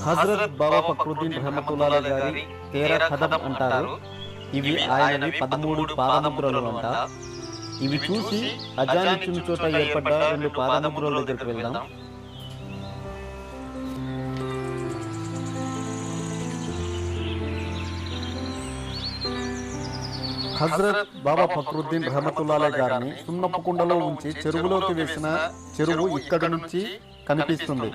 హజరత్ బాబా ఫక్రుద్దీన్ రహమతుల్లాహి గారి 13 ఖదం అంటారు. ఇవి ఆయనవి 13 పాదముద్రలు అంట. ఇవి చూసి అజాన్ ఇచ్చిన చోట ఏర్పడ్డ 2 పాదముద్రల దగ్గరికి వెళ్దాం. హజరత్ బాబా ఫక్రుద్దీన్ రహమతుల్లాహి గారిని సున్నపు కుండలో ఉంచి చెరువులోకి వేసిన చెరువు ఇక్కడి నుంచి కనిపిస్తుంది.